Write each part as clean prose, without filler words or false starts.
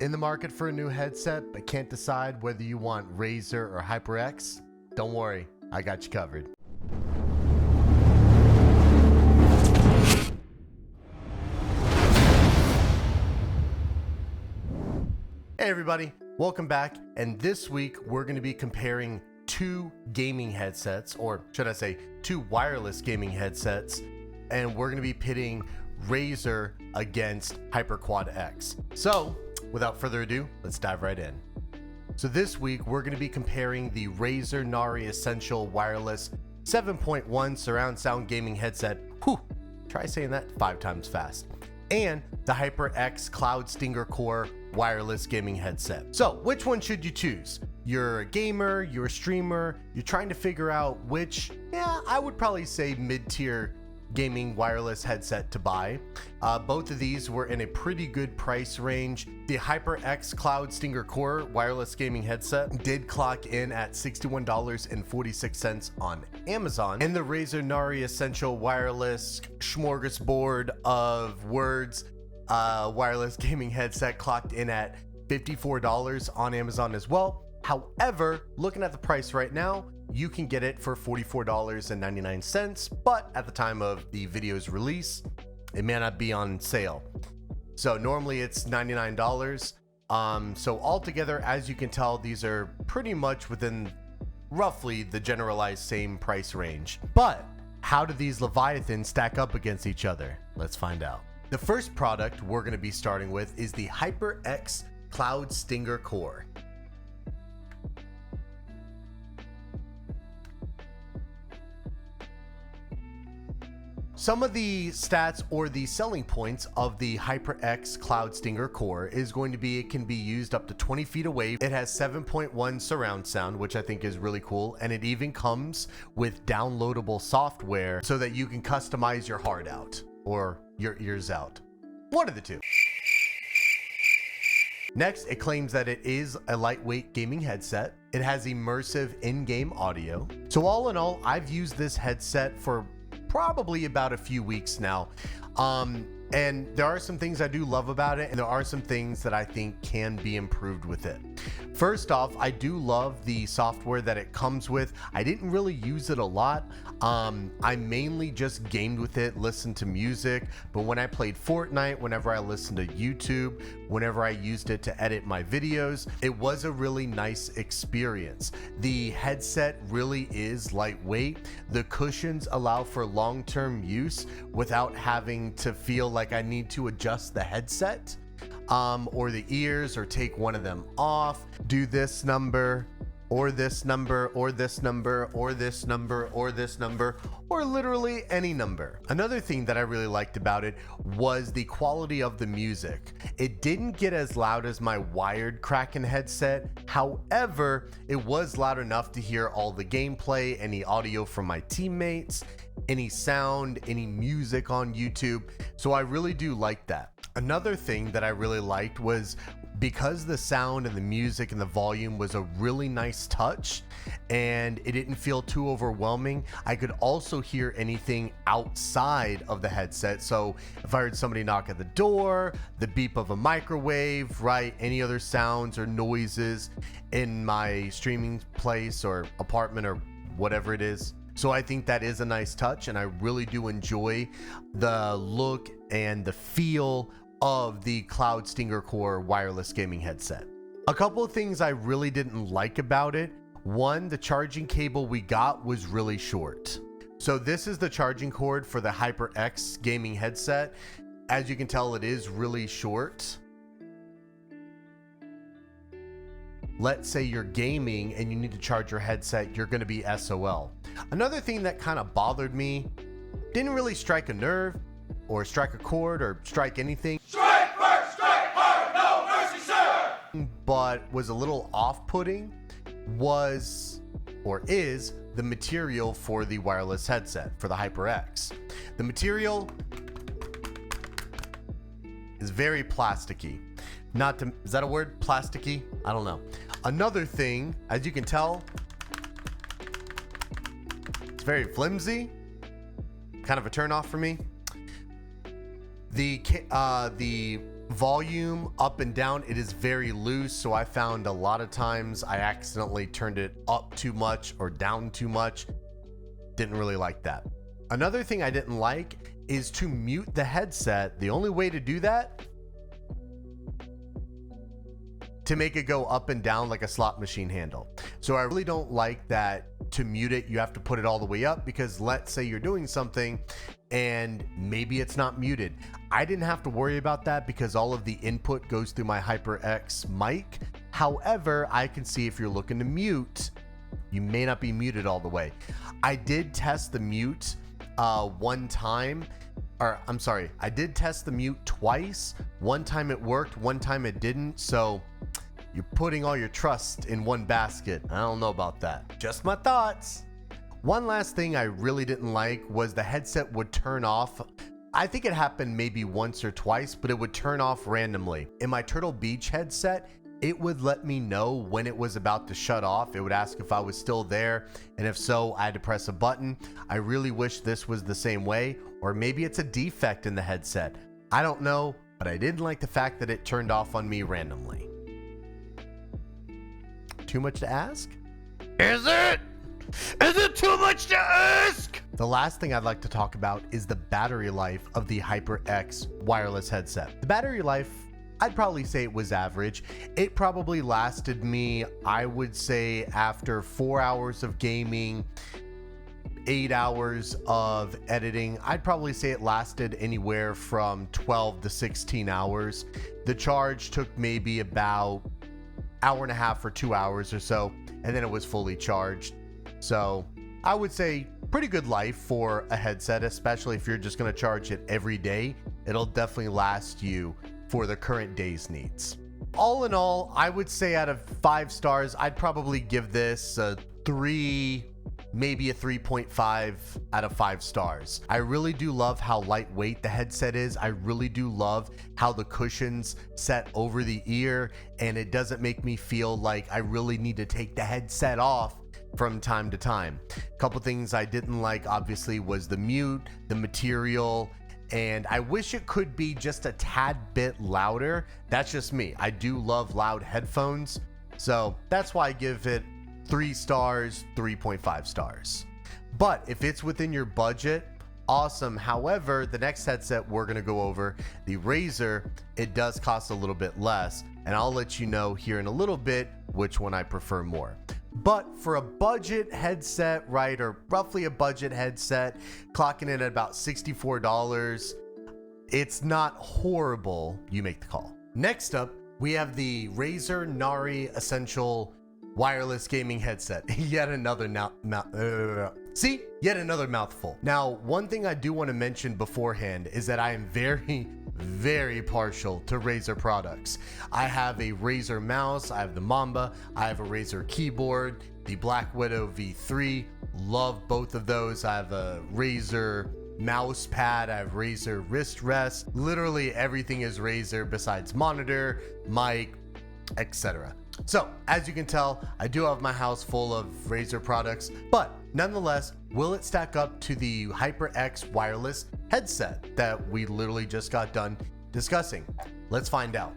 In the market for a new headset but can't decide whether you want Razer or HyperX? Don't worry, I got you covered. Hey everybody, welcome back, and this week we're going to be comparing two gaming headsets, or should I say two wireless gaming headsets, and we're going to be pitting Razer against HyperX Quad. So without further ado, let's dive right in. So this week we're going to be comparing the Razer Nari Essential Wireless 7.1 surround sound gaming headset, try saying that 5 times fast, and the HyperX Cloud Stinger Core wireless gaming headset. So which one should you choose? You're a gamer, you're a streamer, you're trying to figure out which, I would probably say mid-tier gaming wireless headset to buy. Both of these were in a pretty good price range. The HyperX Cloud Stinger Core wireless gaming headset did clock in at $61.46 on Amazon, and the Razer Nari Essential Wireless smorgasbord of words wireless gaming headset clocked in at $54 on Amazon as well. However, looking at the price right now, you can get it for $44.99, but at the time of the video's release, it may not be on sale. So normally it's $99. So altogether, as you can tell, these are pretty much within roughly the generalized same price range. But how do these Leviathans stack up against each other? Let's find out. The first product we're going to be starting with is the HyperX Cloud Stinger Core. Some of the stats or the selling points of the HyperX Cloud Stinger Core is going to be it can be used up to 20 feet away. It has 7.1 surround sound, which I think is really cool, and it even comes with downloadable software so that you can customize your heart out or your ears out. One of the two. Next, it claims that it is a lightweight gaming headset. It has immersive in-game audio. So all in all, I've used this headset for probably about a few weeks now. And there are some things I do love about it, and there are some things that I think can be improved with it. First off, I do love the software that it comes with. I didn't really use it a lot. I mainly just gamed with it, listened to music, but when I played Fortnite, whenever I listened to YouTube, whenever I used it to edit my videos, it was a really nice experience. The headset really is lightweight. The cushions allow for long-term use without having to feel like I need to adjust the headset or the ears or take one of them off, do this number or this number or this number or this number or this number or literally any number. Another thing that I really liked about it was the quality of the music. It didn't get as loud as my wired Kraken headset. However, it was loud enough to hear all the gameplay, any audio from my teammates, any sound, any music on YouTube. So I really do like that. Another thing that I really liked was because the sound and the music and the volume was a really nice touch and it didn't feel too overwhelming, I could also hear anything outside of the headset. So if I heard somebody knock at the door, the beep of a microwave, right, any other sounds or noises in my streaming place or apartment or whatever it is. So I think that is a nice touch, and I really do enjoy the look and the feel of the Cloud Stinger Core wireless gaming headset. A couple of things I really didn't like about it. One, the charging cable we got was really short. So this is the charging cord for the HyperX gaming headset. As you can tell, it is really short. Let's say you're gaming and you need to charge your headset, you're going to be SOL. Another thing that kind of bothered me, didn't really strike a nerve or strike a chord or strike anything. Strike first, strike hard, no mercy, sir! But was a little off-putting was or is the material for the wireless headset for the HyperX. The material is very plasticky. Is that a word? Plasticky? I don't know. Another thing, as you can tell, it's very flimsy, kind of a turn off for me. The Volume up and down, it is very loose, so I found a lot of times I accidentally turned it up too much or down too much. Didn't really like that. Another thing I didn't like is to mute the headset. The only way to do that, to make it go up and down like a slot machine handle. So I really don't like that. To mute it, you have to put it all the way up, because let's say you're doing something and maybe it's not muted. I didn't have to worry about that because all of the input goes through my HyperX mic. However, I can see if you're looking to mute, you may not be muted all the way. I did test the mute one time, or I'm sorry, I did test the mute twice. One time it worked, one time it didn't. So you're putting all your trust in one basket. I don't know about that. Just my thoughts. One last thing I really didn't like was the headset would turn off. I think it happened maybe once or twice, but it would turn off randomly. In my Turtle Beach headset, it would let me know when it was about to shut off. It would ask if I was still there, and if so, I had to press a button. I really wish this was the same way, or maybe it's a defect in the headset. I don't know, but I didn't like the fact that it turned off on me randomly. Too much to ask? Is it? Is it too much to ask? The last thing I'd like to talk about is the battery life of the HyperX wireless headset. The battery life, I'd probably say it was average. It probably lasted me, I would say, after 4 hours of gaming, 8 hours of editing, I'd probably say it lasted anywhere from 12 to 16 hours. The charge took maybe about hour and a half or 2 hours or so, and then it was fully charged. So I would say pretty good life for a headset, especially if you're just going to charge it every day. It'll definitely last you for the current day's needs. All in all, I would say out of 5 stars, I'd probably give this a 3, maybe a 3.5 out of 5 stars. I really do love how lightweight the headset is. I really do love how the cushions set over the ear, and it doesn't make me feel like I really need to take the headset off from time to time. A couple things I didn't like, obviously, was the mute, the material, and I wish it could be just a tad bit louder. That's just me. I do love loud headphones, so that's why I give it 3 stars, 3.5 stars. But if it's within your budget, awesome. However, the next headset we're going to go over, the Razer, it does cost a little bit less, and I'll let you know here in a little bit which one I prefer more. But for a budget headset, right, or roughly a budget headset, clocking in at about $64, it's not horrible. You make the call. Next up, we have the Razer Nari Essential wireless gaming headset. Yet another yet another mouthful. Now, one thing I do want to mention beforehand is that I am very partial to Razer products. I have a Razer mouse, I have the Mamba, I have a Razer keyboard, the Black Widow V3, love both of those. I have a Razer mouse pad, I have Razer wrist rest. Literally everything is Razer besides monitor, mic, etc. So, as you can tell, I do have my house full of Razer products, but nonetheless, will it stack up to the HyperX wireless headset that we literally just got done discussing? Let's find out.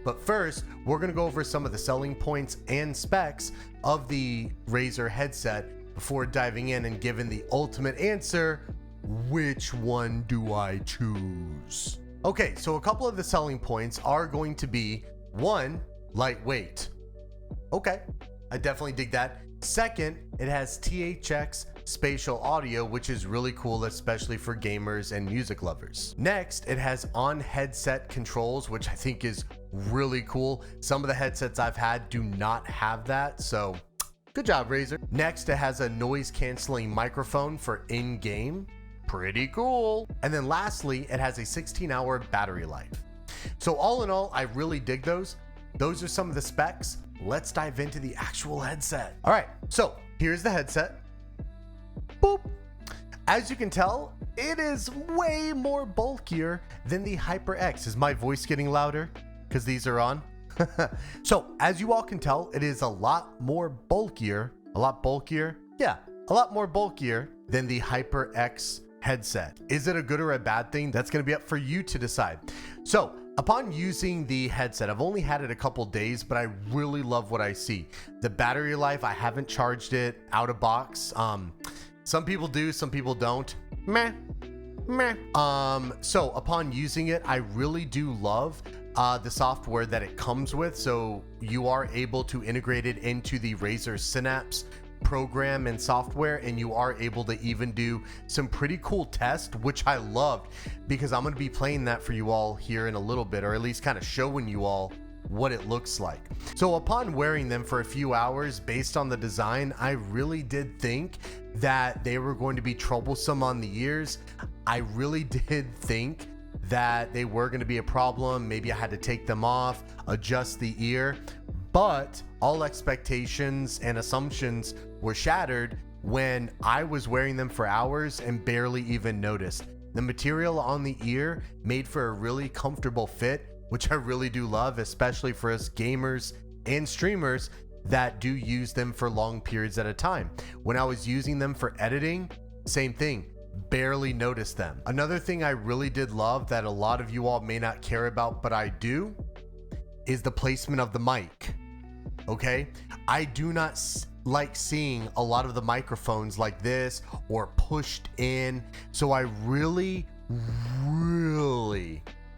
But first, we're going to go over some of the selling points and specs of the Razer headset before diving in and giving the ultimate answer, which one do I choose? Okay, so a couple of the selling points are going to be, 1, lightweight. Okay, I definitely dig that. Second, it has THX spatial audio, which is really cool, especially for gamers and music lovers. Next, it has on-headset controls, which I think is really cool. Some of the headsets I've had do not have that, so good job, Razer. Next, it has a noise-canceling microphone for in-game. Pretty cool. And then lastly, it has a 16-hour battery life. So all in all, I really dig those. Those are some of the specs. Let's dive into the actual headset. All right, so here's the headset. Boop. As you can tell, it is way more bulkier than the HyperX. Is my voice getting louder because these are on? So as you all can tell, it is a lot more bulkier than the HyperX headset. Is it a good or a bad thing? That's going to be up for you to decide. So upon using the headset, I've only had it a couple days, but I really love what I see. The battery life, I haven't charged it out of box. Some people do, some people don't. Meh. So upon using it, I really do love the software that it comes with. So you are able to integrate it into the Razer Synapse program and software, and you are able to even do some pretty cool tests, which I loved, because I'm going to be playing that for you all here in a little bit, or at least kind of showing you all what it looks like. So upon wearing them for a few hours, based on the design, I really did think that they were going to be troublesome on the ears. I really did think that they were going to be a problem. Maybe I had to take them off, adjust the ear, but all expectations and assumptions were shattered when I was wearing them for hours and barely even noticed. The material on the ear made for a really comfortable fit, which I really do love, especially for us gamers and streamers that do use them for long periods at a time. When I was using them for editing, same thing, barely noticed them. Another thing I really did love that a lot of you all may not care about, but I do, is the placement of the mic. Okay, I do not like seeing a lot of the microphones like this or pushed in. So I really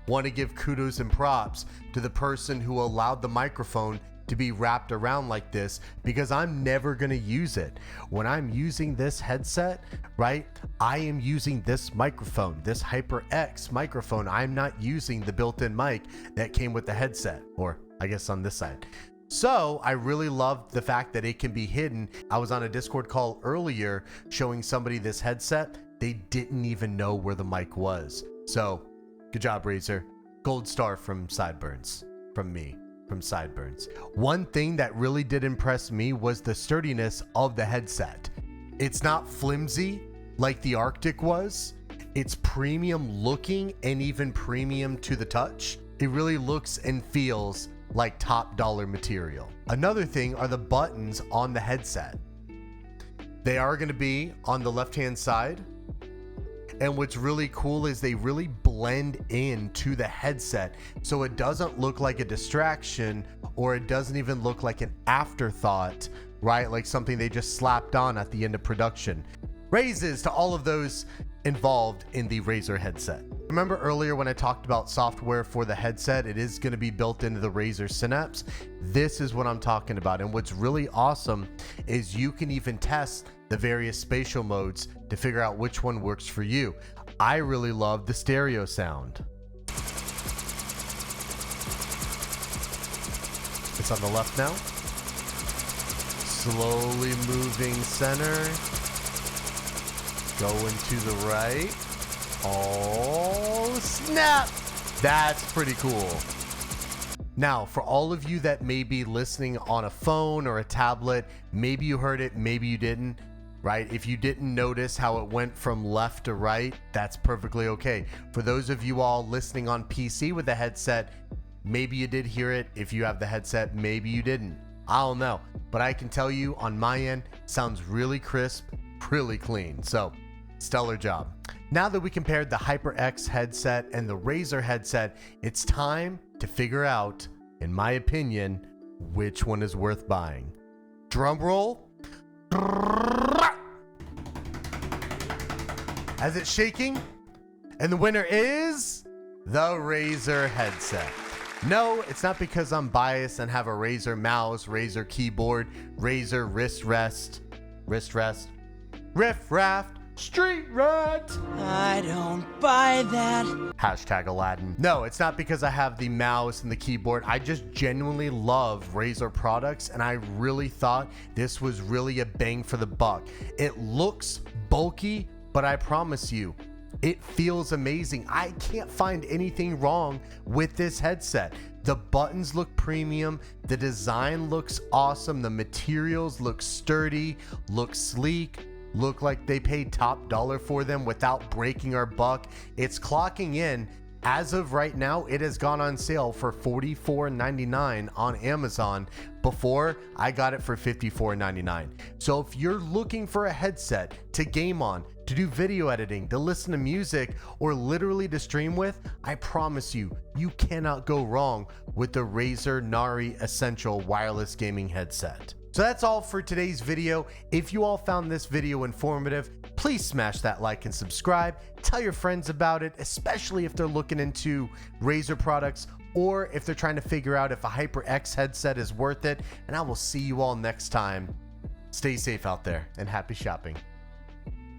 want to give kudos and props to the person who allowed the microphone to be wrapped around like this, because I'm never going to use it. When I'm using this headset, right, I am using this microphone, this HyperX microphone. I'm not using the built-in mic that came with the headset, or I guess on this side. So I really love the fact that it can be hidden. I was on a Discord call earlier showing somebody this headset. They didn't even know where the mic was. So good job, Razer. Gold star from Sideburns, from me, from Sideburns. One thing that really did impress me was the sturdiness of the headset. It's not flimsy like the Arctic was. It's premium looking and even premium to the touch. It really looks and feels like top dollar material. Another thing are the buttons on the headset. They are going to be on the left hand side, and what's really cool is they really blend into the headset, so it doesn't look like a distraction, or it doesn't even look like an afterthought, right? Like something they just slapped on at the end of production. Raises to all of those involved in the Razer headset. Remember earlier when I talked about software for the headset, it is going to be built into the Razer Synapse. This is what I'm talking about. And what's really awesome is you can even test the various spatial modes to figure out which one works for you. I really love the stereo sound. It's on the left now. Slowly moving center. Going to the right. Oh, snap! That's pretty cool. Now, for all of you that may be listening on a phone or a tablet, maybe you heard it, maybe you didn't, right? If you didn't notice how it went from left to right, that's perfectly okay. For those of you all listening on PC with the headset, maybe you did hear it. If you have the headset, maybe you didn't. I don't know. But I can tell you on my end, sounds really crisp, really clean. So, stellar job. Now that we compared the HyperX headset and the Razer headset, it's time to figure out, in my opinion, which one is worth buying. Drum roll. As it's shaking, and the winner is the Razer headset. No, it's not because I'm biased and have a Razer mouse, Razer keyboard, Razer wrist rest, riff raft, street rat. I don't buy that. Hashtag Aladdin. No, it's not because I have the mouse and the keyboard. I just genuinely love Razer products, and I really thought this was really a bang for the buck. It looks bulky, but I promise you, it feels amazing. I can't find anything wrong with this headset. The buttons look premium. The design looks awesome. The materials look sturdy, look sleek, look like they paid top dollar for them without breaking our buck. It's clocking in As of right now, it has gone on sale for $44.99 on Amazon. Before, I got it for $54.99. So if you're looking for a headset to game on, to do video editing, to listen to music, or literally to stream with, I promise you, you cannot go wrong with the Razer Nari Essential wireless gaming headset. So that's all for today's video. If you all found this video informative, please smash that like and subscribe. Tell your friends about it, especially if they're looking into Razer products or if they're trying to figure out if a HyperX headset is worth it. And I will see you all next time. Stay safe out there and happy shopping.